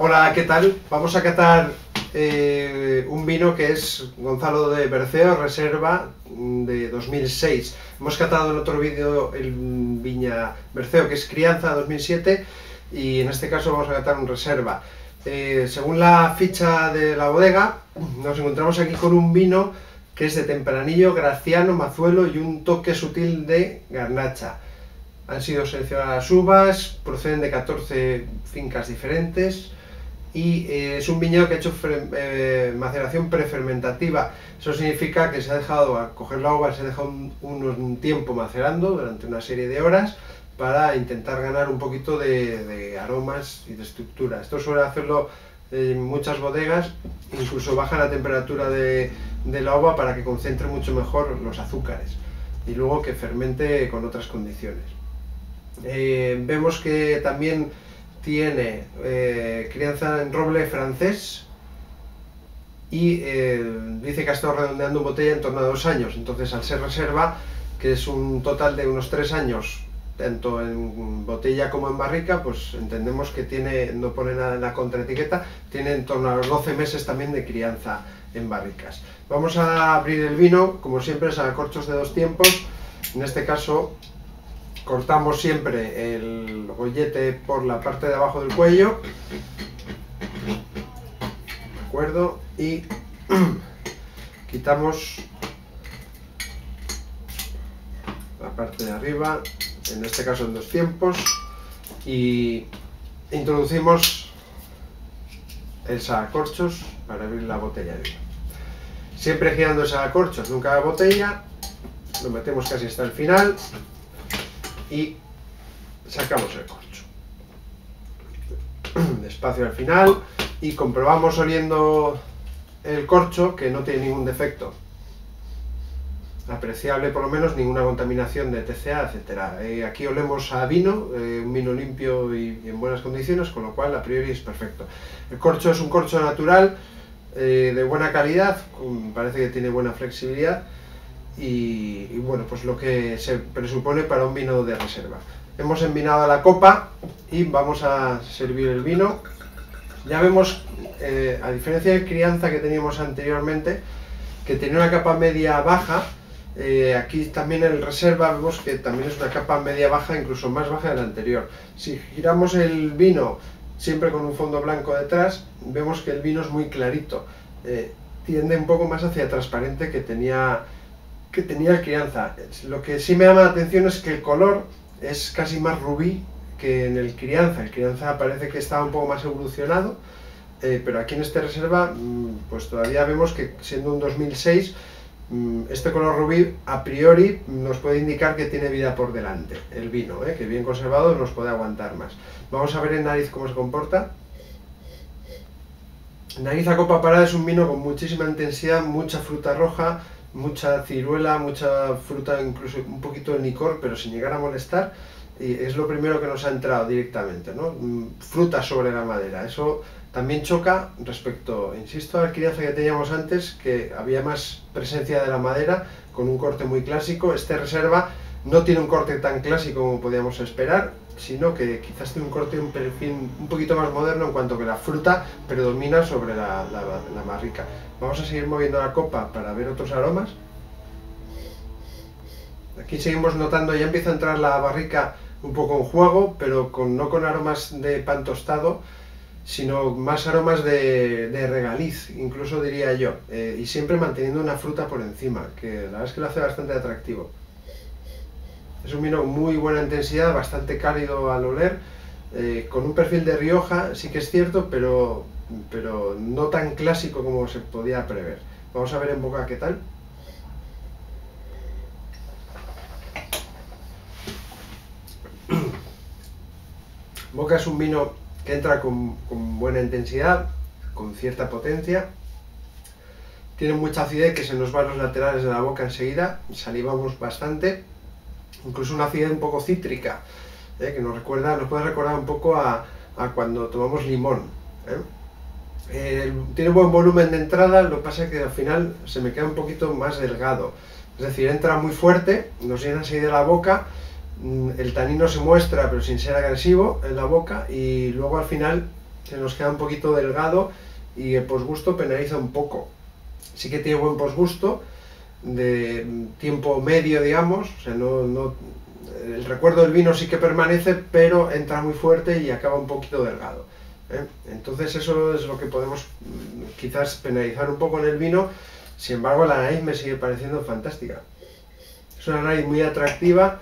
Hola, ¿qué tal? Vamos a catar un vino que es Gonzalo de Berceo, Reserva de 2006. Hemos catado en otro vídeo el Viña Berceo, que es Crianza 2007, y en este caso vamos a catar un Reserva. Según la ficha de la bodega, nos encontramos aquí con un vino que es de Tempranillo, Graciano, Mazuelo y un toque sutil de Garnacha. Han sido seleccionadas las uvas, proceden de 14 fincas diferentes y es un viñedo que ha hecho maceración prefermentativa. Eso significa que se ha dejado, al coger la uva, se ha dejado un tiempo macerando durante una serie de horas para intentar ganar un poquito de aromas y de estructura. Esto suele hacerlo en muchas bodegas, incluso baja la temperatura de la uva para que concentre mucho mejor los azúcares y luego que fermente con otras condiciones. Vemos que también tiene crianza en roble francés y dice que ha estado redondeando botella en torno a 2 años. Entonces, al ser reserva, que es un total de unos 3 años, tanto en botella como en barrica, pues entendemos que tiene, no pone nada en la contraetiqueta, tiene en torno a los 12 meses también de crianza en barricas. Vamos a abrir el vino, como siempre, es a corchos de 2 tiempos. En este caso, cortamos siempre el gollete por la parte de abajo del cuello, ¿de acuerdo? Y quitamos la parte de arriba, en este caso en 2 tiempos, y introducimos el sacacorchos para abrir la botella de vino. Siempre girando el sacacorchos, nunca la botella, lo metemos casi hasta el final y sacamos el corcho despacio al final y comprobamos oliendo el corcho que no tiene ningún defecto apreciable, por lo menos ninguna contaminación de TCA, etc. Aquí olemos a vino, un vino limpio y en buenas condiciones, con lo cual a priori es perfecto. El corcho es un corcho natural, de buena calidad, parece que tiene buena flexibilidad y bueno, pues lo que se presupone para un vino de reserva. Hemos envinado la copa y vamos a servir el vino. Ya vemos, a diferencia de crianza que teníamos anteriormente, que tenía una capa media baja, aquí también en el reserva vemos que también es una capa media baja, incluso más baja de la anterior. Si giramos el vino siempre con un fondo blanco detrás, vemos que el vino es muy clarito, tiende un poco más hacia transparente que tenía el crianza. Lo que sí me llama la atención es que el color es casi más rubí que en el crianza. El crianza parece que está un poco más evolucionado, pero aquí en este reserva pues todavía vemos que, siendo un 2006, este color rubí a priori nos puede indicar que tiene vida por delante el vino, que bien conservado nos puede aguantar más. Vamos a ver en nariz cómo se comporta. Nariz a copa parada es un vino con muchísima intensidad, mucha fruta roja, mucha ciruela, mucha fruta, incluso un poquito de licor, pero sin llegar a molestar, y es lo primero que nos ha entrado directamente, ¿no? Fruta sobre la madera. Eso también choca respecto, insisto, a la crianza que teníamos antes, que había más presencia de la madera, con un corte muy clásico. Este reserva no tiene un corte tan clásico como podíamos esperar, sino que quizás tiene un corte, un perfil un poquito más moderno, en cuanto que la fruta predomina sobre la barrica. Vamos a seguir moviendo la copa para ver otros aromas. Aquí seguimos notando, ya empieza a entrar la barrica un poco en juego, pero no con aromas de pan tostado, sino más aromas de regaliz, incluso diría yo, y siempre manteniendo una fruta por encima, que la verdad es que lo hace bastante atractivo. Es un vino muy buena intensidad, bastante cálido al oler, con un perfil de Rioja, sí que es cierto, pero no tan clásico como se podía prever. Vamos a ver en boca qué tal. Boca es un vino que entra con buena intensidad, con cierta potencia. Tiene mucha acidez que se nos va a los laterales de la boca enseguida, salivamos bastante. Incluso una acidez un poco cítrica, que nos puede recordar un poco a cuando tomamos limón. Tiene buen volumen de entrada, lo que pasa es que al final se me queda un poquito más delgado. Es decir, entra muy fuerte, nos llena enseguida la boca, el tanino se muestra pero sin ser agresivo en la boca, y luego al final se nos queda un poquito delgado y el posgusto penaliza un poco. Sí que tiene buen posgusto, de tiempo medio, digamos, o sea, el recuerdo del vino sí que permanece, pero entra muy fuerte y acaba un poquito delgado, ¿eh? Entonces eso es lo que podemos quizás penalizar un poco en el vino. Sin embargo, la nariz me sigue pareciendo fantástica. Es una nariz muy atractiva,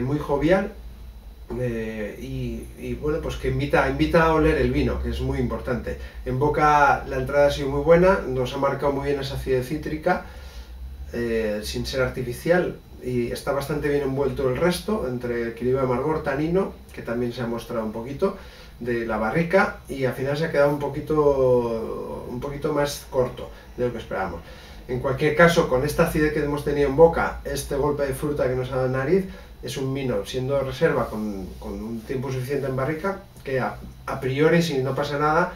muy jovial, y bueno, pues que invita a oler el vino, que es muy importante. En boca la entrada ha sido muy buena, nos ha marcado muy bien esa acidez cítrica, sin ser artificial, y está bastante bien envuelto el resto, entre equilibrio de amargor, tanino, que también se ha mostrado un poquito, de la barrica, y al final se ha quedado un poquito más corto de lo que esperábamos. En cualquier caso, con esta acidez que hemos tenido en boca, este golpe de fruta que nos ha dado en nariz, es un vino, siendo reserva con un tiempo suficiente en barrica, que a priori, si no pasa nada,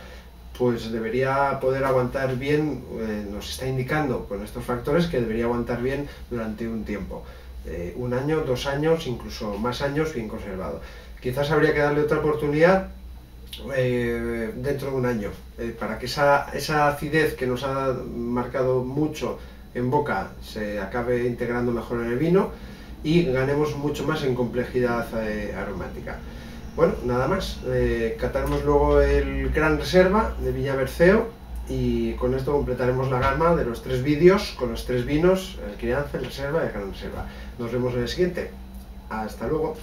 pues debería poder aguantar bien, nos está indicando con estos factores que debería aguantar bien durante un tiempo. 1 año, 2 años, incluso más años bien conservado. Quizás habría que darle otra oportunidad dentro de 1 año, para que esa acidez que nos ha marcado mucho en boca se acabe integrando mejor en el vino y ganemos mucho más en complejidad aromática. Bueno, nada más, cataremos luego el Gran Reserva de Viña Berceo y con esto completaremos la gama de los 3 vídeos con los 3 vinos, el Crianza, el Reserva y el Gran Reserva. Nos vemos en el siguiente. Hasta luego.